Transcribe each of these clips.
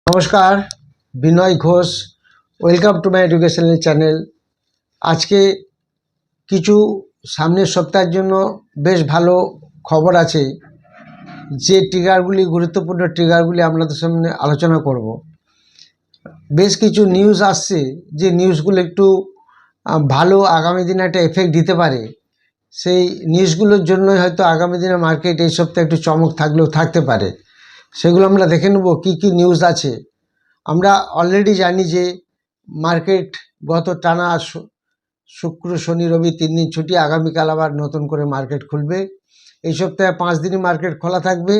নমস্কার, Binoy Ghosh. Welcome to my educational channel. আজকে কিছু সামনের সপ্তাহের জন্য বেশ ভালো খবর আছে। যে ট্রিগারগুলি গুরুত্বপূর্ণ ট্রিগারগুলি আপনাদের সামনে আলোচনা করব। বেশ কিছু নিউজ আসছে, যে নিউজগুলো একটু ভালো আগামী দিনে একটা এফেক্ট দিতে পারে। সেই নিউজগুলোর জন্যই হয়তো আগামী দিনে মার্কেট এই সপ্তাহে একটু চমক থাকলেও থাকতে পারে। সেগুলো আমরা দেখে নেব কী কী নিউজ আছে। আমরা অলরেডি জানি যে মার্কেট গত টানা শুক্র শনি রবি 3 দিন ছুটি, আগামীকাল আবার নতুন করে মার্কেট খুলবে। এই সপ্তাহে 5 দিনই মার্কেট খোলা থাকবে।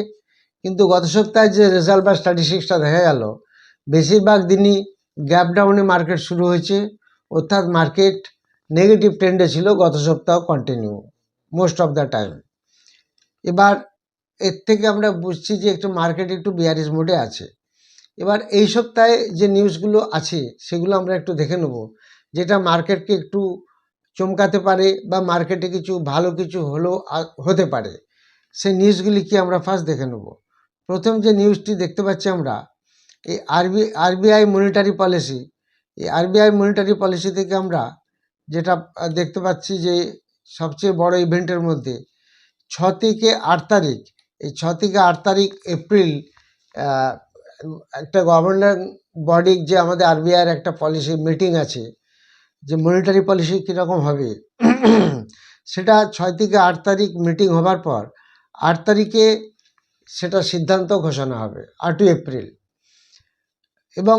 কিন্তু গত সপ্তাহে যে রেজাল্ট বা স্ট্যাটিস্টিক্সটা দেখা গেল, বেশিরভাগ দিনই গ্যাপ ডাউনে মার্কেট শুরু হয়েছে, অর্থাৎ মার্কেট নেগেটিভ ট্রেন্ডে ছিল গত সপ্তাহ continue most of the time. এবার এর থেকে আমরা বুঝছি যে একটু মার্কেট একটু বিয়ারিশ মোডে আছে। এবার এই সপ্তাহে যে নিউজগুলো আছে সেগুলো আমরা একটু দেখে নেব, যেটা মার্কেটকে একটু চমকাতে পারে বা মার্কেটে কিছু ভালো কিছু হতে পারে। সেই নিউজগুলি কি আমরা ফার্স্ট দেখে নেব। প্রথম যে নিউজটি দেখতে পাচ্ছি আমরা, এই আরবিআই মনিটারি পলিসি। এই আরবিআই মনিটারি পলিসি থেকে আমরা যেটা দেখতে পাচ্ছি যে সবচেয়ে বড় ইভেন্টের মধ্যে 6 থেকে 8 তারিখ, এই 6 থেকে 8 তারিখ এপ্রিল একটা গভর্নর বডির যে আমাদের আরবিআইয়ের একটা পলিসি মিটিং আছে, যে মনিটারি পলিসি কীরকম হবে সেটা 6 থেকে 8 তারিখ মিটিং হবার পর 8 তারিখে সেটা সিদ্ধান্ত ঘোষণা হবে, 8 এপ্রিল। এবং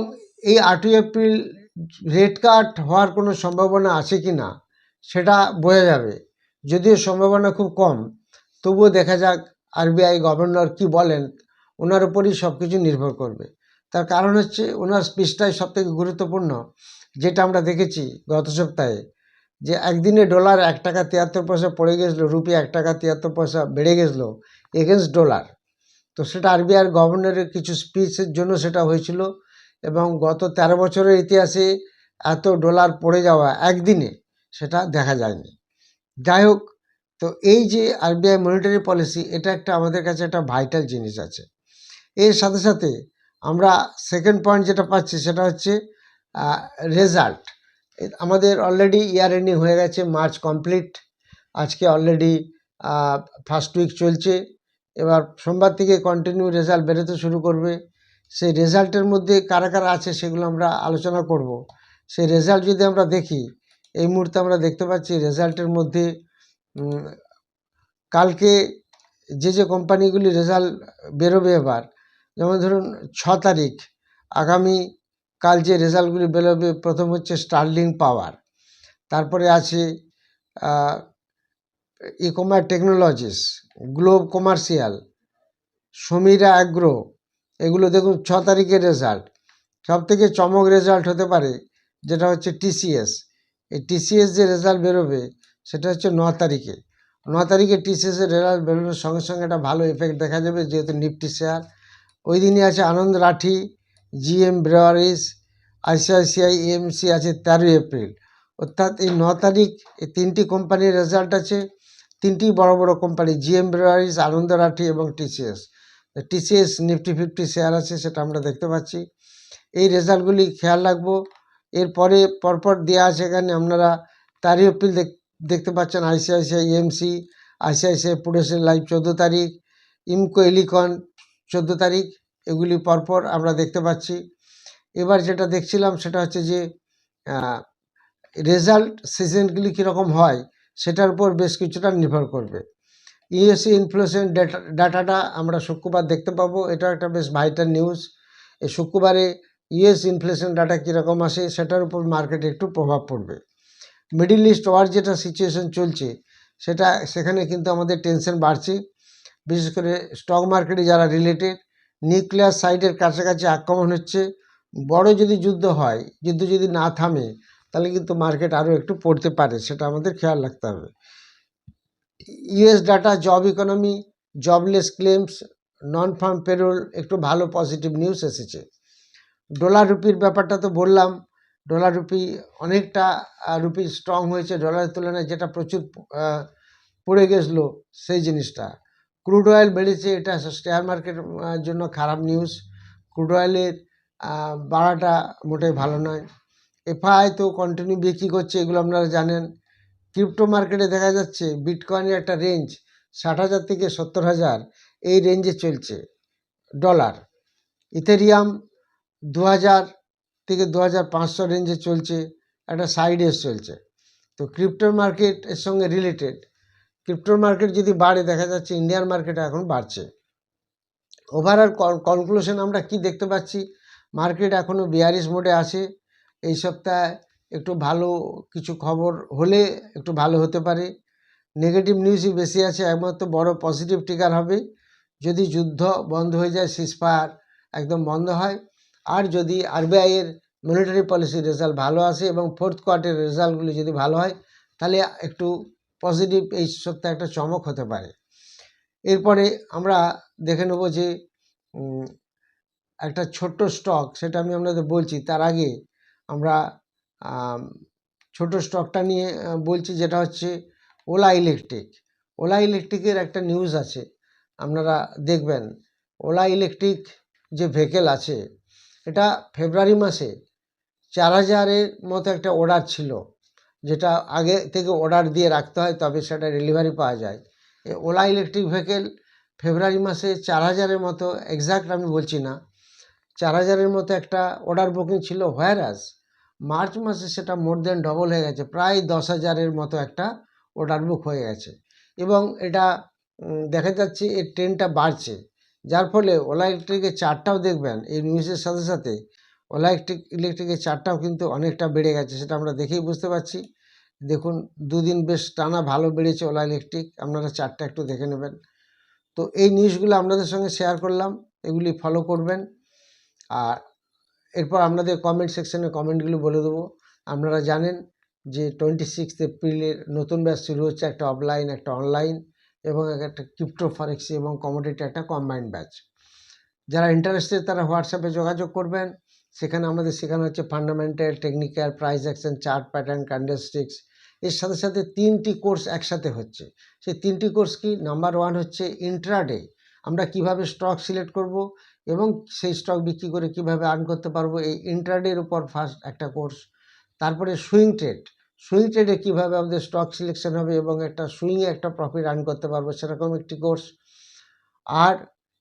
এই 8 এপ্রিল রেট কাট হওয়ার কোনো সম্ভাবনা আছে কি না সেটা বোঝা যাবে। যদিও সম্ভাবনা খুব কম, তবুও দেখা যাক আরবিআই গভর্নর কি বলেন, ওনার উপরই সব কিছু নির্ভর করবে। তার কারণ হচ্ছে ওনার স্পিচটাই সবথেকে গুরুত্বপূর্ণ। যেটা আমরা দেখেছি গত সপ্তাহে, যে একদিনে ডলার 1 টাকা 73 পয়সা পড়ে গেছিলো, রুপি 1 টাকা 73 পয়সা বেড়ে গেছিলো এগেনস্ট ডলার। তো সেটা আরবিআই গভর্নরের কিছু স্পিচের জন্য সেটা হয়েছিল। এবং গত 13 বছরের ইতিহাসে এত ডলার পড়ে যাওয়া একদিনে সেটা দেখা যায়নি। যাই হোক, তো এই যে আরবিআই মনিটারি পলিসি, এটা একটা আমাদের কাছে একটা ভাইটাল জিনিস আছে। এর সাথে সাথে আমরা সেকেন্ড পয়েন্ট যেটা পাচ্ছি সেটা হচ্ছে রেজাল্ট। আমাদের অলরেডি ইয়ার এন্ডিং হয়ে গেছে, মার্চ কমপ্লিট। আজকে অলরেডি ফার্স্ট উইক চলছে। এবার সোমবার থেকে কন্টিনিউ রেজাল্ট বেরোতে শুরু করবে। সেই রেজাল্টের মধ্যে কারা কারা আছে সেগুলো আমরা আলোচনা করব। সেই রেজাল্ট যদি আমরা দেখি, এই মুহূর্তে আমরা দেখতে পাচ্ছি রেজাল্টের মধ্যে কালকে যে কোম্পানিগুলি রেজাল্ট বেরোবে এবার, যেমন ধরুন 6 তারিখ আগামী কাল যে রেজাল্টগুলি বেরোবে, প্রথম হচ্ছে স্টার্লিং পাওয়ার, তারপরে আছে ইকমার technologies, globe commercial, Samira agro. এগুলো দেখুন 6 তারিখের রেজাল্ট। সবথেকে চমক রেজাল্ট হতে পারে যেটা হচ্ছে টিসিএস। এই টিসিএস যে রেজাল্ট বেরোবে সেটা হচ্ছে 9 তারিখে। 9 তারিখে টিসিএসের রেজাল্ট বেরোনোর সঙ্গে সঙ্গে একটা ভালো এফেক্ট দেখা যাবে, যেহেতু নিফটি শেয়ার। ওই দিনই আছে আনন্দ রাঠি, জিএম ব্রেওয়ারিজ, আইসিআইসিআই, এএমসি আছে 13 এপ্রিল। অর্থাৎ এই 9 তারিখ এই 3টি কোম্পানির রেজাল্ট আছে। 3টি বড় বড় কোম্পানি, জিএম ব্রেওয়ারিজ, আনন্দ রাঠি এবং টিসিএস। টিসিএস নিফটি 50 শেয়ার আছে, সেটা আমরা দেখতে পাচ্ছি। এই রেজাল্টগুলি খেয়াল রাখবো। এরপরে পরপর দেওয়া আছে এখানে, আপনারা 13 এপ্রিল দেখতে পাচ্ছেন ICICI, AMC, ICICI Prudential life 14 তারিখ, ইমকো এলিকন 14 তারিখ। এগুলি পরপর আমরা দেখতে পাচ্ছি। এবার যেটা দেখছিলাম সেটা হচ্ছে যে রেজাল্ট সিজনগুলি কীরকম হয় সেটার উপর বেশ কিছুটা নির্ভর করবে। ইউএসএ ইনফ্লেশন ডাটাটা আমরা শুক্রবার দেখতে পাবো, এটা একটা বেশ ভাইটাল নিউজ। এই শুক্রবারে ইউএস ইনফ্লেশন ডাটা কীরকম আসে সেটার উপর মার্কেটে একটু প্রভাব পড়বে। মিডল ইস্ট ওয়ার যেটা সিচুয়েশন চলছে সেখানে কিন্তু আমাদের টেনশন বাড়ছে, বিশেষ করে স্টক মার্কেটে যারা রিলেটেড। নিউক্লিয়ার সাইটের কাছাকাছি আক্রমণ হচ্ছে। বড় যদি যুদ্ধ হয়, যুদ্ধ যদি না থামে, তাহলে কিন্তু মার্কেট আরও একটু পড়তে পারে, সেটা আমাদের খেয়াল রাখতে হবে। US data, job economy, jobless claims, non farm payroll, একটু ভালো পজিটিভ নিউজ এসেছে। ডলার রুপির ব্যাপারটা তো বললাম, ডলার রুপি অনেকটা রুপি স্ট্রং হয়েছে ডলারের তুলনায়, যেটা প্রচুর পড়ে গেছিলো সেই জিনিসটা। ক্রুড অয়েল বেড়েছে, এটা শেয়ার মার্কেটের জন্য খারাপ নিউজ। ক্রুড অয়েলের বাড়াটা মোটেই ভালো নয়। এফআই তো কন্টিনিউ বিক্রি করছে, এগুলো আপনারা জানেন। ক্রিপ্টো মার্কেটে দেখা যাচ্ছে বিটকয়েনের একটা রেঞ্জ 60,000 থেকে 70,000 এই রেঞ্জে চলছে ডলার। ইথেরিয়াম 2,000 থেকে 2,500 রেঞ্জে চলছে, একটা সাইড এস চলছে। তো ক্রিপ্টো মার্কেট এর সঙ্গে রিলেটেড। ক্রিপ্টো মার্কেট যদি বাড়ে, দেখা যাচ্ছে ইন্ডিয়ান মার্কেট এখন বাড়ছে। ওভারঅল কনক্লুশন আমরা কি দেখতে পাচ্ছি, মার্কেট এখনও বিয়ারিশ মোডে আছে। এই সপ্তাহে একটু ভালো কিছু খবর হলে একটু ভালো হতে পারে। নেগেটিভ নিউজই বেশি আছে। একমাত্র বড় পজিটিভ ট্রিগার হবে যদি যুদ্ধ বন্ধ হয়ে যায়, সিজফায়ার একদম বন্ধ হয়, আর যদি আরবিআইয়ের মনিটারি পলিসির রেজাল্ট ভালো আসে এবং ফোর্থ কোয়ার্টারের রেজাল্টগুলি যদি ভালো হয়, তাহলে একটু পজিটিভ এই সপ্তাহে একটা চমক হতে পারে। এরপরে আমরা দেখে নেব যে একটা ছোট্ট স্টক, সেটা আমি আপনাদের বলছি। তার আগে আমরা ছোট স্টকটা নিয়ে বলছি, যেটা হচ্ছে ওলা ইলেকট্রিক। ওলা ইলেকট্রিকের একটা নিউজ আছে, আপনারা দেখবেন। ওলা ইলেকট্রিক যে ভেহিকেল আছে, এটা ফেব্রুয়ারি মাসে 4,000-এর মতো একটা অর্ডার ছিল, যেটা আগে থেকে অর্ডার দিয়ে রাখতে হয়, তবে সেটা ডেলিভারি পাওয়া যায়। এই ওলা ইলেকট্রিক ভেহিকেল ফেব্রুয়ারি মাসে 4,000-এর মতো, এক্স্যাক্ট আমি বলছি না, 4,000-এর মতো একটা অর্ডার বুকিং ছিল। হোয়ারাস মার্চ মাসে সেটা মোর দেন ডবল হয়ে গেছে, প্রায় 10,000-এর মতো একটা অর্ডার বুক হয়ে গেছে। এবং এটা দেখা যাচ্ছে এর ট্রেন্ডটা বাড়ছে, যার ফলে ওলা ইলেকট্রিকের চার্টটাও দেখবেন এই নিউজের সাথে সাথে ওলা ইলেকট্রিকের চার্টটাও কিন্তু অনেকটা বেড়ে গেছে, সেটা আমরা দেখেই বুঝতে পারছি। দেখুন, দুদিন বেশ টানা ভালো বেড়েছে ওলা ইলেকট্রিক, আপনারা চার্টটা একটু দেখে নেবেন। তো এই নিউজগুলো আপনাদের সঙ্গে শেয়ার করলাম, এগুলি ফলো করবেন। আর এরপর আপনাদের কমেন্ট সেকশনে কমেন্টগুলো বলে দেবো। আপনারা জানেন যে 26 এপ্রিলের নতুন ব্যাচ শুরু হচ্ছে, একটা অফলাইন একটা অনলাইন, এবং একটা ক্রিপ্টো ফরেক্স এবং কমোডিটি একটা কম্বাইন্ড ব্যাচ। যারা ইন্টারেস্টেড তারা হোয়াটসঅ্যাপে যোগাযোগ করবেন। সেখানে আমাদের শেখানো হচ্ছে fundamental, technical, price action, chart pattern, candlesticks. এর সাথে সাথে 3টি কোর্স একসাথে হচ্ছে। সেই 3টি কোর্স কি? নাম্বার 1 হচ্ছে ইন্ট্রাডে, আমরা কিভাবে স্টক সিলেক্ট করব এবং সেই স্টক বিক্রি করে কিভাবে আর্ন করতে পারবো, এই ইন্ট্রাডের উপর ফার্স্ট একটা কোর্স। তারপরে সুইং ট্রেড, সুইং ট্রেডে কীভাবে আমাদের স্টক সিলেকশন হবে এবং একটা সুইংয়ে একটা প্রফিট আর্ন করতে পারবো, সেরকম একটি কোর্স। আর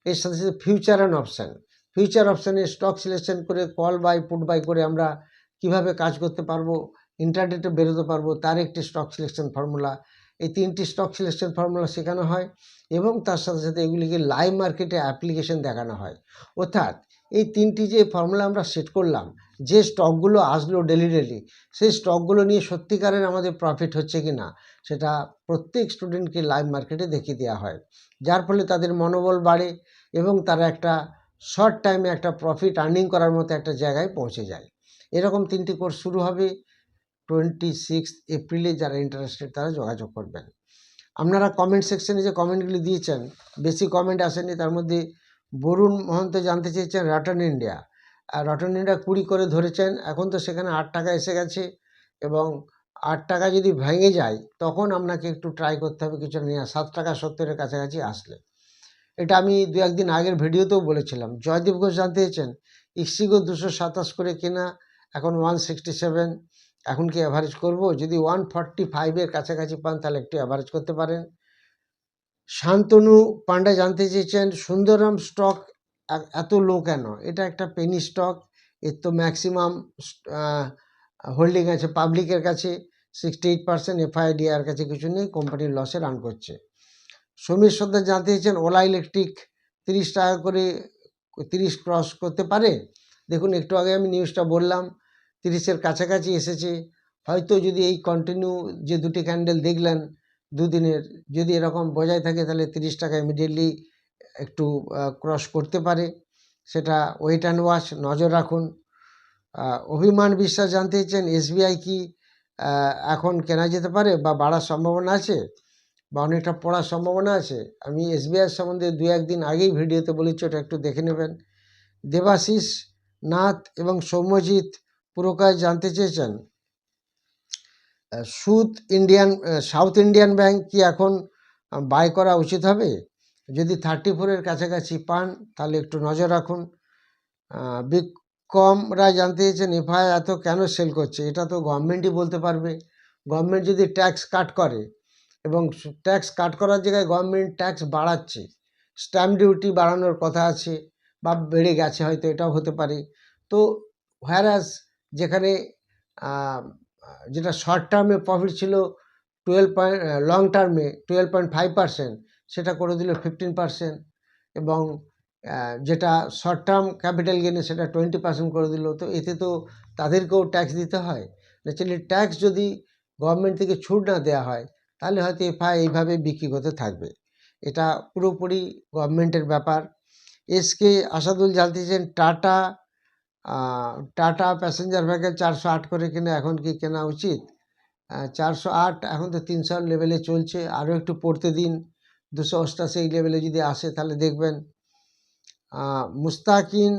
এর সাথে সাথে ফিউচার অ্যান্ড অপশান, ফিউচার অপশানে স্টক সিলেকশন করে কল বাই পুট বাই করে আমরা কিভাবে কাজ করতে পারবো, ইন্টারনেটে বেরোতে পারবো, তার একটি স্টক সিলেকশন ফর্মুলা। এই 3টি স্টক সিলেকশন ফর্মুলা শেখানো হয় এবং তার সাথে সাথে এগুলিকে লাইভ মার্কেটে অ্যাপ্লিকেশন দেখানো হয়। অর্থাৎ এই 3টি যে ফর্মুলা আমরা সেট করলাম, যে স্টকগুলো আসলো ডেলি সেই স্টকগুলো নিয়ে সত্যিকারের আমাদের প্রফিট হচ্ছে কি না, সেটা প্রত্যেক স্টুডেন্টকে লাইভ মার্কেটে দেখিয়ে দেওয়া হয়, যার ফলে তাদের মনোবল বাড়ে এবং তারা একটা শর্ট টাইমে একটা প্রফিট আর্নিং করার মতো একটা জায়গায় পৌঁছে যায়। এরকম 3টি কোর্স শুরু হবে 26 এপ্রিলে। যারা ইন্টারেস্টেড তারা যোগাযোগ করবেন। আপনারা কমেন্ট সেকশনে যে কমেন্টগুলি দিয়েছেন, বেশি কমেন্ট আসেনি। তার মধ্যে বরুণ মহন্ত জানতে চেয়েছেন রটন ইন্ডিয়া, আর রটন ইন্ডিয়া 20 করে ধরেছেন, এখন তো সেখানে 8 টাকা এসে গেছে, এবং 8 টাকা যদি ভেঙে যায় তখন আপনাকে একটু ট্রাই করতে হবে কিছু নেওয়া, 7 টাকা 70-এর কাছাকাছি আসলে। এটা আমি 2-1 দিন আগের ভিডিওতেও বলেছিলাম। জয়দীপ ঘোষ জানতে চেয়েছেন ইক্সিগো 227 করে কেনা, এখন 167, এখন কি অ্যাভারেজ করব? যদি 145-এর কাছাকাছি পান তাহলে একটু অ্যাভারেজ করতে পারেন। শান্তনু পান্ডা জানতে চেয়েছেন সুন্দরম স্টক এত লো কেন? এটা একটা পেনি স্টক, এর তো ম্যাক্সিমাম হোল্ডিং আছে পাবলিকের কাছে 68%, এফআইডিআর কাছে কিছু নেই, কোম্পানির লসে রান করছে। সমীর সর্দার জানতে চেয়েছেন ওলা ইলেকট্রিক 30 টাকা করে 30 ক্রস করতে পারে? দেখুন, একটু আগে আমি নিউজটা বললাম, 30-এর কাছাকাছি এসেছে। হয়তো যদি এই কন্টিনিউ যে 2টি ক্যান্ডেল দেখলেন দুদিনের, যদি এরকম বজায় থাকে তাহলে 30 টাকা ইমিডিয়েটলি একটু ক্রস করতে পারে। সেটা ওয়েট অ্যান্ড ওয়াচ, নজর রাখুন। অভিমান বিশ্বাস জানতে চেয়েছেন এসবিআই কি এখন কেনা যেতে পারে বা বাড়ার সম্ভাবনা আছে বা অনেকটা পড়ার সম্ভাবনা আছে? আমি এসবিআই সম্বন্ধে 2-1 দিন আগেই ভিডিওতে বলেছি, ওটা একটু দেখে নেবেন। দেবাশিস নাথ এবং সৌম্যজিৎ পুরকার জানতে চেয়েছেন সাউথ ইন্ডিয়ান ব্যাংক কি এখন বাই করা উচিত হবে? যদি 34-এর কাছাকাছি পান তাহলে একটু নজর রাখুন। কমরা জানতে চেয়েছেন এফআই এত কেন সেল করছে, এটা তো গভর্নমেন্টই বলতে পারবে। গভর্নমেন্ট যদি ট্যাক্স কাট করে, এবং ট্যাক্স কাট করার জায়গায় গভর্নমেন্ট ট্যাক্স বাড়াচ্ছে, স্ট্যাম্প ডিউটি বাড়ানোর কথা আছে বা বেড়ে গেছে, হয়তো এটাও হতে পারে। তো হোয়ারাস যেখানে যেটা শর্ট টার্মে প্রফিট ছিল 12 লং টার্মে 12.5%, সেটা করে দিল 15%, এবং যেটা শর্ট টার্ম ক্যাপিটাল গেনে সেটা 20% করে দিল। তো এতে তো তাদেরকেও ট্যাক্স দিতে হয়। ন্যাচারালি ট্যাক্স যদি গভর্নমেন্ট থেকে ছুট না দেওয়া হয়, তাহলে হয়তো এফআই এইভাবে বিক্রি করতে থাকবে। এটা পুরোপুরি গভর্নমেন্টের ব্যাপার। এসকে আসাদুল জানতেছেন টাটা প্যাসেঞ্জার ভেহিকেল 408 করে কিনে এখন কি কেনা উচিত? 408 এখন তো 300 লেভেলে চলছে, আরও একটু পড়তে দিন, 288 এই লেভেলে যদি আসে তাহলে দেখবেন। মুস্তাকিন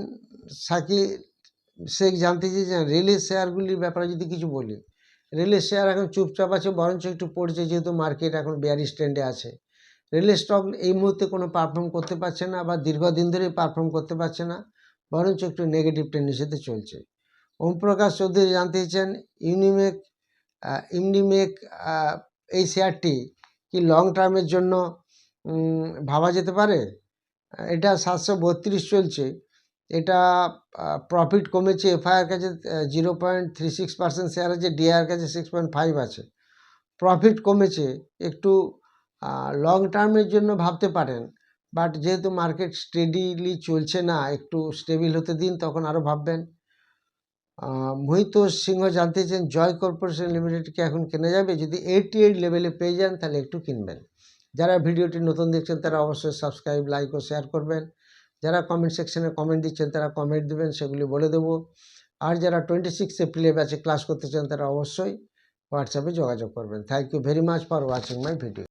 সাকিব শেখ জানতে চেয়েছেন রেলের শেয়ারগুলির ব্যাপারে যদি কিছু বলি। রেলের শেয়ার এখন চুপচাপ আছে, বরঞ্চ একটু পড়ছে, যেহেতু মার্কেট এখন বেয়ারিশ ট্রেন্ডে আছে। রেলের স্টক এই মুহূর্তে কোনো পারফর্ম করতে পারছে না, বা দীর্ঘদিন ধরেই পারফর্ম করতে পারছে না, বরঞ্চ একটু নেগেটিভ টেন্ডেন্সিতে চলছে। ওমপ্রকাশ চৌধুরী জানতে চেয়েছেন ইমনিমেক এই শেয়ারটি কি লং টার্মের জন্য ভাবা যেতে পারে? এটা 732 চলছে। এটা প্রফিট কমেছে, এফআইআর কাছে 0.36% শেয়ার আছে, ডিআইআর কাছে 6.5 আছে। প্রফিট কমেছে, একটু লং টার্মের জন্য ভাবতে পারেন, বাট যেহেতু মার্কেট স্টেডিলি চলছে না, একটু স্টেবিল হতে দিন, তখন আরও ভাববেন। মোহিত সিংহ জানতে চান জয় কর্পোরেশন লিমিটেডকে এখন কেনা যাবে? যদি 88 লেভেলে পেয়ে যান তাহলে একটু কিনবেন। যারা ভিডিওটি নতুন দেখছেন তারা অবশ্যই সাবস্ক্রাইব, লাইক ও শেয়ার করবেন। যারা কমেন্ট সেকশনে কমেন্ট দিচ্ছেন তারা কমেন্ট দেবেন, সেগুলি বলে দেবো। আর যারা 26 এপ্রিলে ব্যাচে ক্লাস করতে চান তারা অবশ্যই হোয়াটসঅ্যাপে যোগাযোগ করবেন। Thank you very much for watching my video.